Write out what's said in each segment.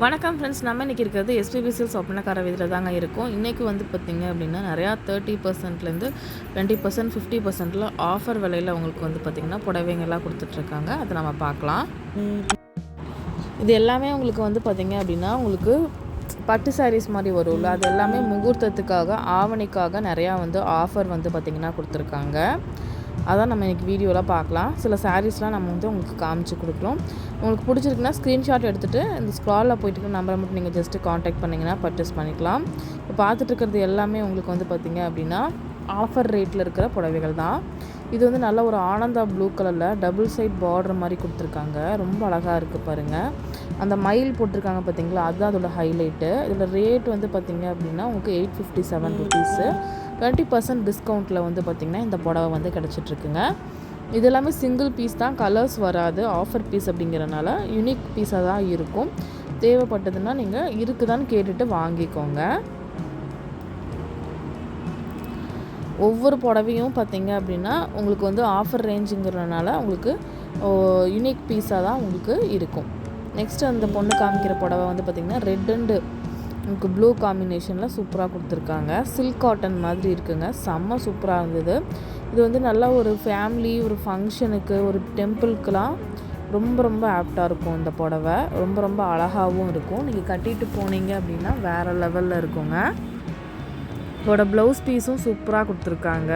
வணக்கம் ஃப்ரெண்ட்ஸ், நம்ம இன்றைக்கி இருக்கிறது எஸ்பிபி சில்க்ஸ் ஒப்பனக்கார வீதியில் தாங்க இருக்கும். இன்றைக்கி வந்து பார்த்திங்க அப்படின்னா நிறையா 30%லேருந்து 20% 50%ல் ஆஃபர் விலையில் உங்களுக்கு வந்து பார்த்திங்கன்னா புடவைங்கள்லாம் கொடுத்துட்ருக்காங்க. அதை நம்ம பார்க்கலாம். இது எல்லாமே உங்களுக்கு வந்து பார்த்திங்க அப்படின்னா உங்களுக்கு பட்டு சாரீஸ் மாதிரி வரும்ல, அது எல்லாமே முகூர்த்தத்துக்காக ஆவணிக்காக நிறையா வந்து ஆஃபர் வந்து பார்த்திங்கன்னா கொடுத்துருக்காங்க. அதான் நம்ம இன்றைக்கி வீடியோவில் பார்க்கலாம். சில சாரீஸ்லாம் நம்ம வந்து உங்களுக்கு காமிச்சு கொடுக்குறோம். உங்களுக்கு பிடிச்சிருக்குன்னா ஸ்க்ரீன்ஷாட் எடுத்துகிட்டு இந்த ஸ்க்ராலில் போய்ட்டு நம்பரை மட்டும் நீங்கள் ஜஸ்ட்டு காண்டாக்ட் பண்ணிங்கன்னா பர்ச்சேஸ் பண்ணிக்கலாம். இப்போ பார்த்துட்டு இருக்கிறது எல்லாமே உங்களுக்கு வந்து பார்த்திங்க அப்படின்னா ஆஃபர் ரேட்டில் இருக்கிற புடவைகள் தான். இது வந்து நல்ல ஒரு ஆனந்தா ப்ளூ கலரில் டபுள் சைட் பார்டர் மாதிரி கொடுத்துருக்காங்க. ரொம்ப அழகாக இருக்குது பாருங்கள். அந்த மயில் போட்டிருக்காங்க பார்த்தீங்களா, அதுதான் அதோட ஹைலைட்டு. இதில் ரேட் வந்து பார்த்திங்க அப்படின்னா உங்களுக்கு 857 ருபீஸு. 20% டிஸ்கவுண்ட்டில் வந்து பார்த்திங்கன்னா இந்த புடவை வந்து கிடச்சிட்ருக்குங்க. இது எல்லாமே சிங்கிள் பீஸ் தான், கலர்ஸ் வராது. ஆஃபர் பீஸ் அப்படிங்கிறனால யூனிக் பீஸாக தான் இருக்கும். தேவைப்பட்டதுன்னா நீங்கள் இருக்குதான்னு கேட்டுட்டு வாங்கிக்கோங்க. ஒவ்வொரு புடவையும் பார்த்திங்க அப்படின்னா உங்களுக்கு வந்து ஆஃபர் ரேஞ்சுங்கிறனால உங்களுக்கு யூனிக் பீஸாக தான் உங்களுக்கு இருக்கும். நெக்ஸ்ட்டு அந்த பொண்ணு காமிக்கிற புடவை வந்து பார்த்திங்கன்னா ரெட் அண்டு உங்களுக்கு ப்ளூ காம்பினேஷனில் சூப்பராக கொடுத்துருக்காங்க. சில்க் காட்டன் மாதிரி இருக்குங்க, செம்ம சூப்பராக இருந்தது. இது வந்து நல்லா ஒரு ஃபேமிலி, ஒரு ஃபங்க்ஷனுக்கு, ஒரு டெம்பிளுக்கெலாம் ரொம்ப ரொம்ப ஆப்டாக இருக்கும். இந்த புடவை ரொம்ப ரொம்ப அழகாகவும் இருக்கும். நீங்கள் கட்டிட்டு போனீங்க அப்படின்னா வேறு லெவலில் இருக்குங்க. இதோட ப்ளவுஸ் பீஸும் சூப்பராக கொடுத்துருக்காங்க.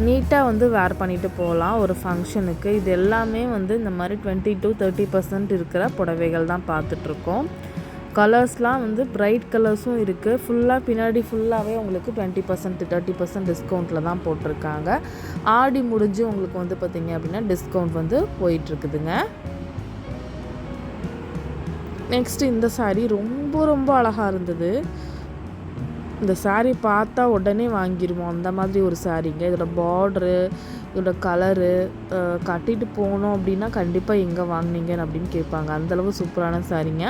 நீட்டாக வந்து வேர் பண்ணிவிட்டு போகலாம் ஒரு ஃபங்க்ஷனுக்கு. இது எல்லாமே வந்து இந்த மாதிரி 20 to 30% இருக்கிற புடவைகள் தான் பார்த்துட்ருக்கோம். கலர்ஸ்லாம் வந்து பிரைட் கலர்ஸும் இருக்குது. ஃபுல்லாக பின்னாடி ஃபுல்லாகவே உங்களுக்கு 20% 30% டிஸ்கவுண்ட்டில் தான் போட்டிருக்காங்க. ஆடி முடிஞ்சு உங்களுக்கு வந்து பார்த்திங்க அப்படின்னா டிஸ்கவுண்ட் வந்து போயிட்டுருக்குதுங்க. நெக்ஸ்ட்டு இந்த சாரீ ரொம்ப ரொம்ப அழகாக இருந்தது. இந்த சாரீ பார்த்தா உடனே வாங்கிடுவோம் அந்த மாதிரி ஒரு சாரீங்க. இதோட பார்ட்ரு, இதோட கலரு, கட்டிட்டு போனோம் அப்படின்னா கண்டிப்பாக எங்கே வாங்கினீங்கன்னு அப்படின்னு கேட்பாங்க. அந்தளவு சூப்பரான சாரீங்க.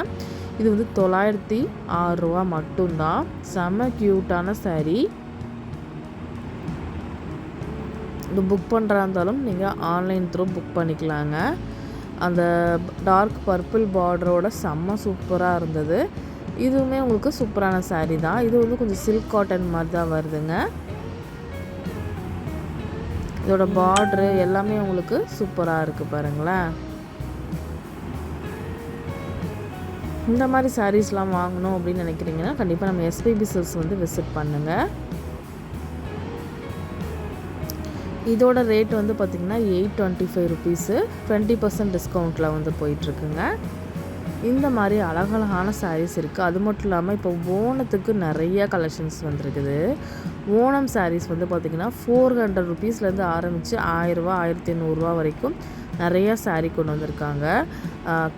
இது வந்து 906 ரூபா மட்டும்தான். செம்ம க்யூட்டான சாரீ. இது புக் பண்ணுறா இருந்தாலும் நீங்கள் ஆன்லைன் த்ரூ புக் பண்ணிக்கலாங்க. அந்த டார்க் பர்பிள் பார்டரோட செம்ம சூப்பராக இருந்தது. இதுவுமே உங்களுக்கு சூப்பரான சாரீ தான். இது வந்து கொஞ்சம் சில்க் காட்டன் மாதிரி தான் வருதுங்க. இதோட பார்ட்ரு எல்லாமே உங்களுக்கு சூப்பராக இருக்குது பாருங்களேன். இந்த மாதிரி சாரீஸ்லாம் வாங்கணும் அப்படின்னு நினைக்கிறீங்கன்னா கண்டிப்பாக நம்ம எஸ்பிபி சில்க்ஸ் வந்து விசிட் பண்ணுங்கள். இதோட ரேட் வந்து பார்த்திங்கன்னா 825 ருபீஸு. 20% டிஸ்கவுண்ட்டில் வந்து போயிட்டுருக்குங்க. இந்த மாதிரி அழகழகான சாரீஸ் இருக்குது. அது மட்டும் இல்லாமல் இப்போ ஓணத்துக்கு நிறைய கலெக்ஷன்ஸ் வந்துருக்குது. ஓணம் சாரீஸ் வந்து பார்த்திங்கன்னா 400 ருபீஸ்லேருந்து ஆரம்பித்து 1000 ரூபா 1500 ரூபா வரைக்கும் நிறையா சாரீ கொண்டு வந்திருக்காங்க.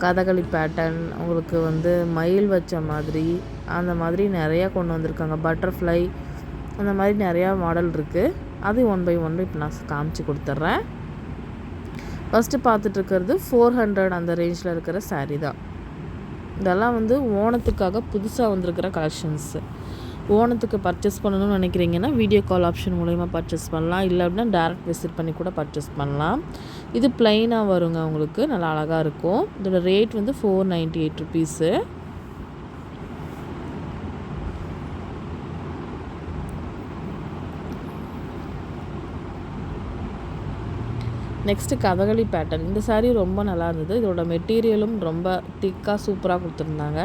கதகளி பேட்டர்ன், உங்களுக்கு வந்து மயில் வச்ச மாதிரி, அந்த மாதிரி நிறையா கொண்டு வந்திருக்காங்க. பட்டர்ஃப்ளை, அந்த மாதிரி நிறையா மாடல் இருக்குது. அது 1 by 1 இப்போ நான் காமிச்சு கொடுத்துட்றேன். ஃபஸ்ட்டு பார்த்துட்ருக்கிறது 400 அந்த ரேஞ்சில் இருக்கிற சாரீ தான். இதெல்லாம் வந்து ஓணத்துக்காக புதுசாக வந்திருக்கிற கலெக்ஷன்ஸு. ஓணத்துக்கு பர்ச்சேஸ் பண்ணணும்னு நினைக்கிறீங்கன்னா வீடியோ கால் ஆப்ஷன் மூலயமா பர்ச்சேஸ் பண்ணலாம். இல்லை அப்படின்னா டேரக்ட் விசிட் பண்ணி கூட பர்ச்சேஸ் பண்ணலாம். இது ப்ளைனாக வருங்க, உங்களுக்கு நல்லா அழகாக இருக்கும். இதோட ரேட் வந்து 498 ருபீஸு. Next Kathakali pattern. இந்த சாரீ ரொம்ப நல்லா இருந்தது. இதோட மெட்டீரியலும் ரொம்ப திக்காக சூப்பராக கொடுத்துருந்தாங்க.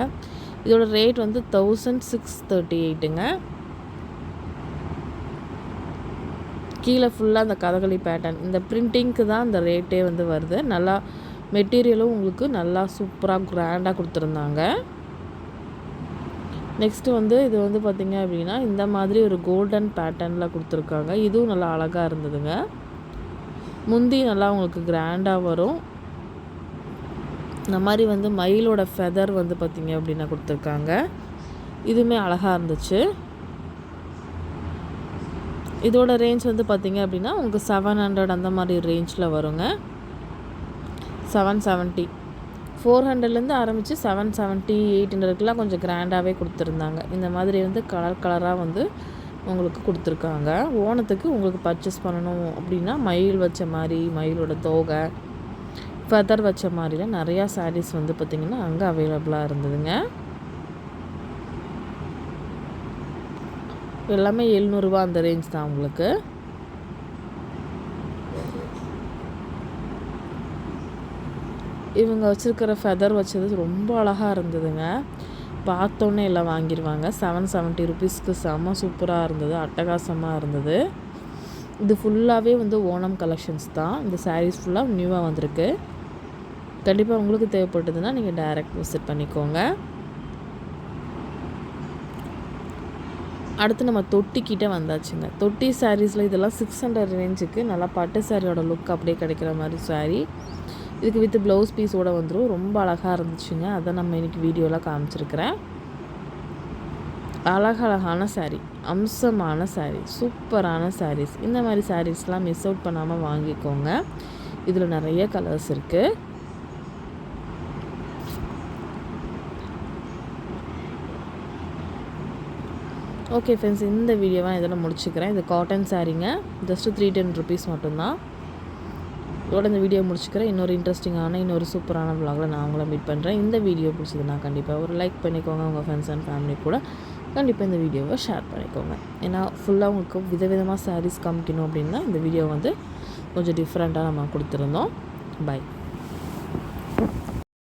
இதோட ரேட் வந்து 1638ங்க. கீழே ஃபுல்லாக அந்த கதகளி பேட்டர்ன், இந்த பிரிண்டிங்க்கு தான் இந்த ரேட்டே வந்து வருது. நல்லா மெட்டீரியலும் உங்களுக்கு நல்லா சூப்பராக கிராண்டாக கொடுத்துருந்தாங்க. நெக்ஸ்ட்டு வந்து இது வந்து பார்த்திங்க அப்படின்னா இந்த மாதிரி ஒரு கோல்டன் பேட்டர்னில் கொடுத்துருக்காங்க. இதுவும் நல்லா அழகாக இருந்ததுங்க. முந்தி நல்லா உங்களுக்கு கிராண்டாக வரும். இந்த மாதிரி வந்து மயிலோட ஃபெதர் வந்து பார்த்திங்க அப்படின்னா கொடுத்துருக்காங்க. இதுவுமே அழகாக இருந்துச்சு. இதோட ரேஞ்ச் வந்து பார்த்திங்க அப்படின்னா உங்களுக்கு 700 அந்த மாதிரி ரேஞ்சில் வருங்க. 770 400லேருந்து ஆரம்பித்து 770 800க்குலாம் கொஞ்சம் கிராண்டாகவே கொடுத்துருந்தாங்க. இந்த மாதிரி வந்து கலர் கலராக வந்து உங்களுக்கு கொடுத்துருக்காங்க. ஓணத்துக்கு உங்களுக்கு பர்ச்சேஸ் பண்ணணும் அப்படின்னா மயில் வச்ச மாதிரி, மயிலோட தோகை, ஃபெதர் வச்ச மாதிரிலாம் நிறையா சாரீஸ் வந்து பார்த்திங்கன்னா அங்கே அவைலபிளாக இருந்ததுங்க. எல்லாமே 700 ரூபா அந்த ரேஞ்ச் தான் உங்களுக்கு. இவங்க வச்சுருக்கிற ஃபெதர் வச்சது ரொம்ப அழகாக இருந்ததுங்க. பார்த்தோன்னே எல்லாம் வாங்கிடுவாங்க. 770 ருபீஸ்க்கு செம்ம சூப்பராக இருந்தது, அட்டகாசமாக இருந்தது. இது ஃபுல்லாகவே வந்து ஓணம் கலெக்ஷன்ஸ் தான். இந்த சாரீஸ் ஃபுல்லாக நியூவாக வந்திருக்கு. கண்டிப்பாக உங்களுக்கு தேவைப்பட்டதுன்னா நீங்கள் டைரக்ட் விசிட் பண்ணிக்கோங்க. அடுத்து நம்ம தொட்டிக்கிட்ட வந்தாச்சுங்க. தொட்டி சாரீஸில் இதெல்லாம் 600 ரேஞ்சுக்கு நல்லா பட்டு சாரியோட லுக் அப்படியே கிடைக்கிற மாதிரி சாரீ. இதுக்கு வித் ப்ளவுஸ் பீஸோடு வந்துடும். ரொம்ப அழகாக இருந்துச்சுங்க. அதை நம்ம இன்றைக்கி வீடியோவில் காமிச்சிருக்கிறேன். அழகழகான சாரீ, அம்சமான சாரீ, சூப்பரான சாரீஸ். இந்த மாதிரி சாரீஸ்லாம் மிஸ் அவுட் பண்ணாமல் வாங்கிக்கோங்க. இதில் நிறைய கலர்ஸ் இருக்குது. ஓகே ஃப்ரெண்ட்ஸ், இந்த வீடியோவை இதெல்லாம் முடிச்சுக்கிறேன். இது காட்டன் சாரீங்க. ஜஸ்ட்டு 310 ருபீஸ் மட்டும்தான். இதோட இந்த வீடியோ முடிச்சுக்கிறேன். இன்னொரு இன்ட்ரெஸ்டிங்கான இன்னொரு சூப்பரான விலாகில் நான் உங்களை மீட் பண்ணுறேன். இந்த வீடியோ பிடிச்சதுன்னா கண்டிப்பாக ஒரு லைக் பண்ணிக்கோங்க. உங்கள் ஃப்ரெண்ட்ஸ் அண்ட் ஃபேமிலி கூட கண்டிப்பாக இந்த வீடியோவை ஷேர் பண்ணிக்கோங்க. ஏன்னா ஃபுல்லாக உங்களுக்கு விதவிதமாக சாரீஸ் காமிக்கணும் அப்படின்னா இந்த வீடியோ வந்து கொஞ்சம் டிஃப்ரெண்ட்டாக நம்ம கொடுத்துருந்தோம். பை.